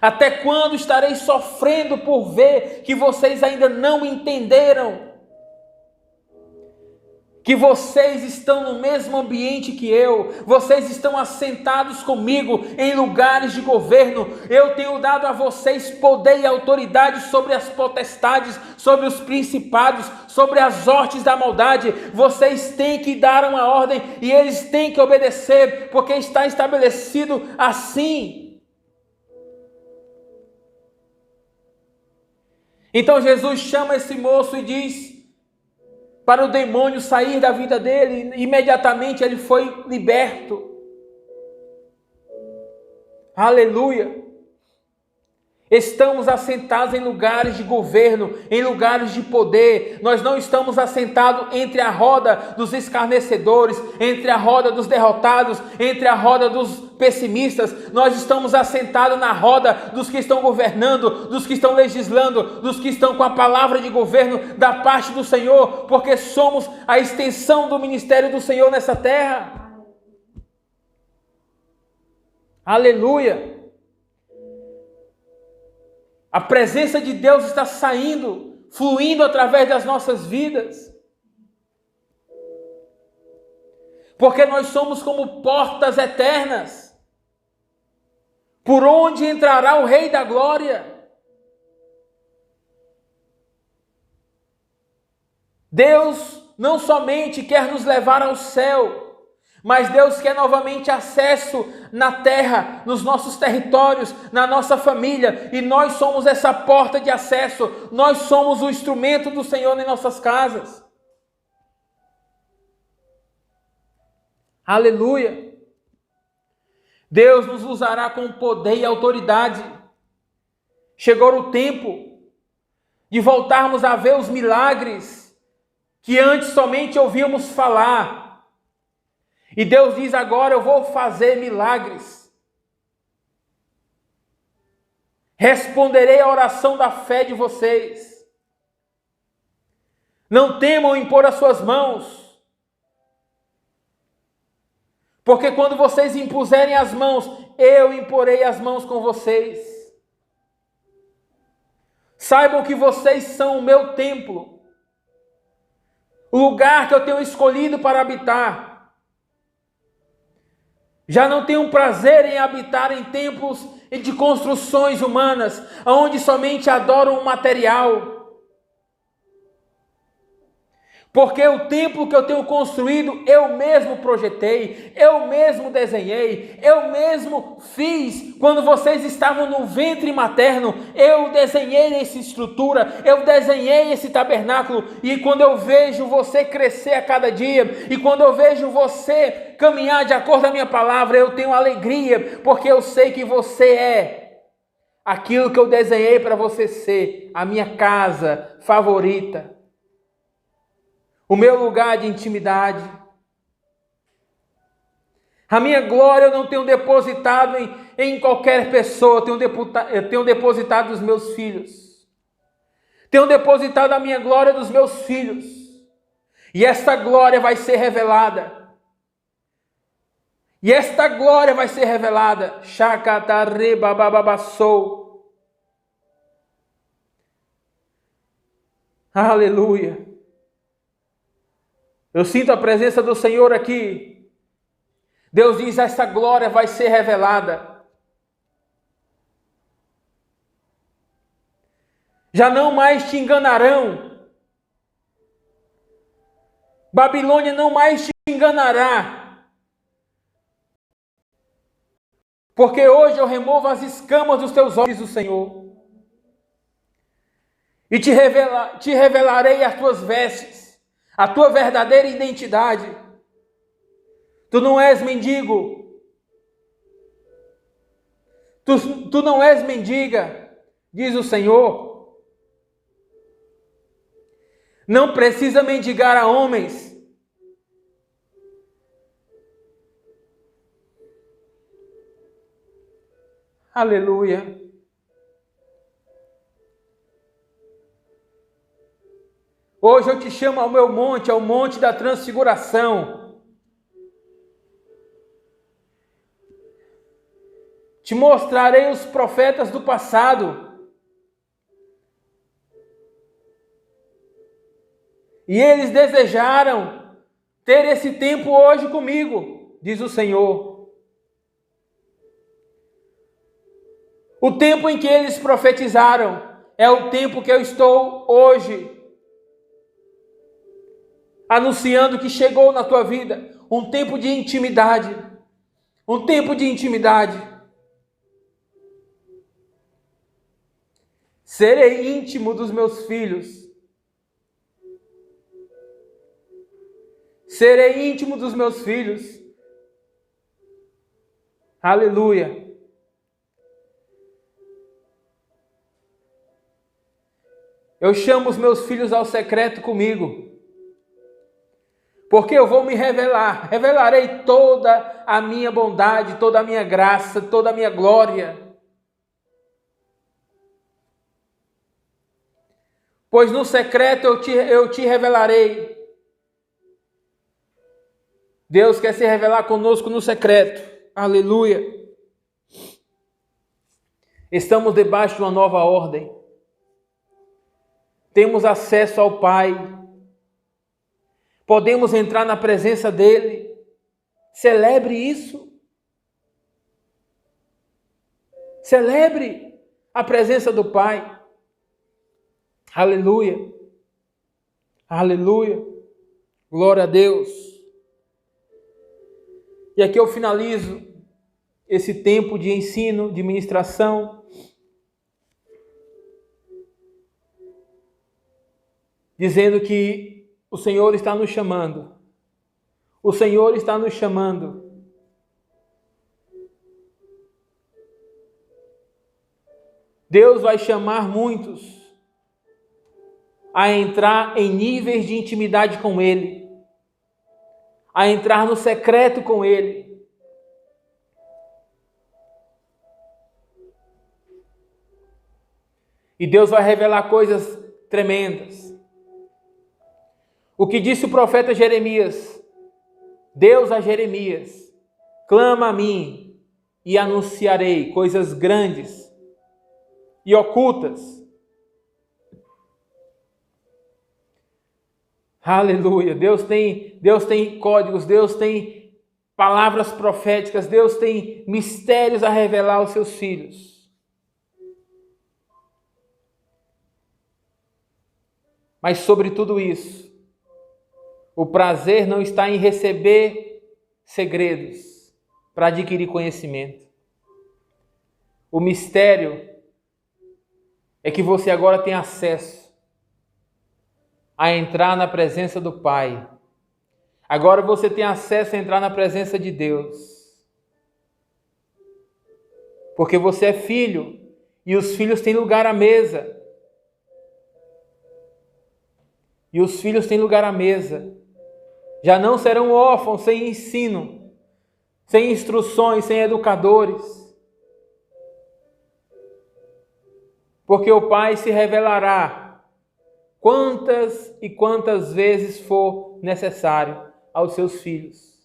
Até quando estarei sofrendo por ver que vocês ainda não entenderam? Que vocês estão no mesmo ambiente que eu, vocês estão assentados comigo em lugares de governo. Eu tenho dado a vocês poder e autoridade sobre as potestades, sobre os principados, sobre as hortes da maldade. Vocês têm que dar uma ordem e eles têm que obedecer, porque está estabelecido assim. Então Jesus chama esse moço e diz para o demônio sair da vida dele. Imediatamente ele foi liberto. Aleluia! estamos assentados em lugares de governo, em lugares de poder. Nós não estamos assentados entre a roda dos escarnecedores, entre a roda dos derrotados, entre a roda dos pessimistas. Nós estamos assentados na roda dos que estão governando, dos que estão legislando, dos que estão com a palavra de governo da parte do Senhor, porque somos a extensão do ministério do Senhor nessa terra. Aleluia! A presença de Deus está saindo, fluindo através das nossas vidas. Porque nós somos como portas eternas, por onde entrará o Rei da Glória. Deus não somente quer nos levar ao céu, mas Deus quer novamente acesso na terra, nos nossos territórios, na nossa família. E nós somos essa porta de acesso. Nós somos o instrumento do Senhor em nossas casas. Aleluia! Deus nos usará com poder e autoridade. Chegou o tempo de voltarmos a ver os milagres que antes somente ouvíamos falar. E Deus diz agora: eu vou fazer milagres. Responderei à oração da fé de vocês. Não temam impor as suas mãos. Porque quando vocês impuserem as mãos, eu imporei as mãos com vocês. Saibam que vocês são o meu templo, o lugar que eu tenho escolhido para habitar. Já não tenho prazer em habitar em templos e de construções humanas, onde somente adoram o material. Porque o templo que eu tenho construído, eu mesmo projetei, eu mesmo desenhei, eu mesmo fiz. Quando vocês estavam no ventre materno, eu desenhei essa estrutura, eu desenhei esse tabernáculo. E quando eu vejo você crescer a cada dia, e quando eu vejo você caminhar de acordo com a minha palavra, eu tenho alegria, porque eu sei que você é aquilo que eu desenhei para você ser, a minha casa favorita. O meu lugar de intimidade. A minha glória eu não tenho depositado em qualquer pessoa, eu tenho depositado nos meus filhos. Tenho depositado a minha glória dos meus filhos. E esta glória vai ser revelada. E esta glória vai ser revelada. Shakatarebababassou. Aleluia. Eu sinto a presença do Senhor aqui. Deus diz: essa glória vai ser revelada. Já não mais te enganarão. Babilônia não mais te enganará. Porque hoje eu removo as escamas dos teus olhos, o Senhor. E te revelarei as tuas vestes. A tua verdadeira identidade. Tu não és mendigo. Tu não és mendiga, diz o Senhor. Não precisa mendigar a homens. Aleluia. Hoje eu te chamo ao meu monte, ao monte da transfiguração. Te mostrarei os profetas do passado. E eles desejaram ter esse tempo hoje comigo, diz o Senhor. O tempo em que eles profetizaram é o tempo que eu estou hoje anunciando que chegou na tua vida um tempo de intimidade. Um tempo de intimidade. Serei íntimo dos meus filhos. Serei íntimo dos meus filhos. Aleluia. Eu chamo os meus filhos ao secreto comigo. Porque eu vou me revelar. Revelarei toda a minha bondade, toda a minha graça, toda a minha glória. Pois no secreto eu te revelarei. Deus quer se revelar conosco no secreto. Aleluia. Estamos debaixo de uma nova ordem. Temos acesso ao Pai. Podemos entrar na presença dEle. Celebre isso. Celebre a presença do Pai. Aleluia. Aleluia. Glória a Deus. E aqui eu finalizo esse tempo de ensino, de ministração, dizendo que o Senhor está nos chamando. O Senhor está nos chamando. Deus vai chamar muitos a entrar em níveis de intimidade com Ele, a entrar no secreto com Ele. E Deus vai revelar coisas tremendas. O que disse o profeta Jeremias? Deus a Jeremias: clama a mim e anunciarei coisas grandes e ocultas. Aleluia. Deus tem códigos, Deus tem palavras proféticas, Deus tem mistérios a revelar aos seus filhos. Mas sobre tudo isso, o prazer não está em receber segredos para adquirir conhecimento. O mistério é que você agora tem acesso a entrar na presença do Pai. Agora você tem acesso a entrar na presença de Deus. Porque você é filho e os filhos têm lugar à mesa. E os filhos têm lugar à mesa. Já não serão órfãos sem ensino, sem instruções, sem educadores. Porque o Pai se revelará quantas e quantas vezes for necessário aos seus filhos.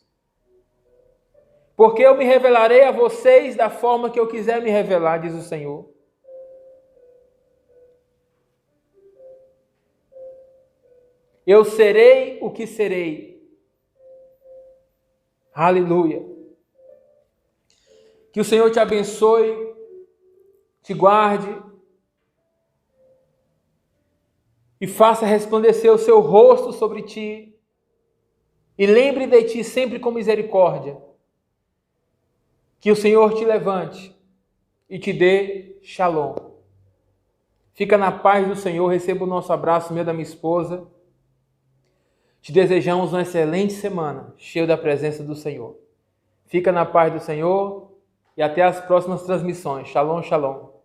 Porque eu me revelarei a vocês da forma que eu quiser me revelar, diz o Senhor. Eu serei o que serei. Aleluia. Que o Senhor te abençoe, te guarde e faça resplandecer o seu rosto sobre ti e lembre de ti sempre com misericórdia. Que o Senhor te levante e te dê shalom. Fica na paz do Senhor, receba o nosso abraço, meu, da minha esposa. Te desejamos uma excelente semana, cheio da presença do Senhor. Fica na paz do Senhor e até as próximas transmissões. Shalom, shalom.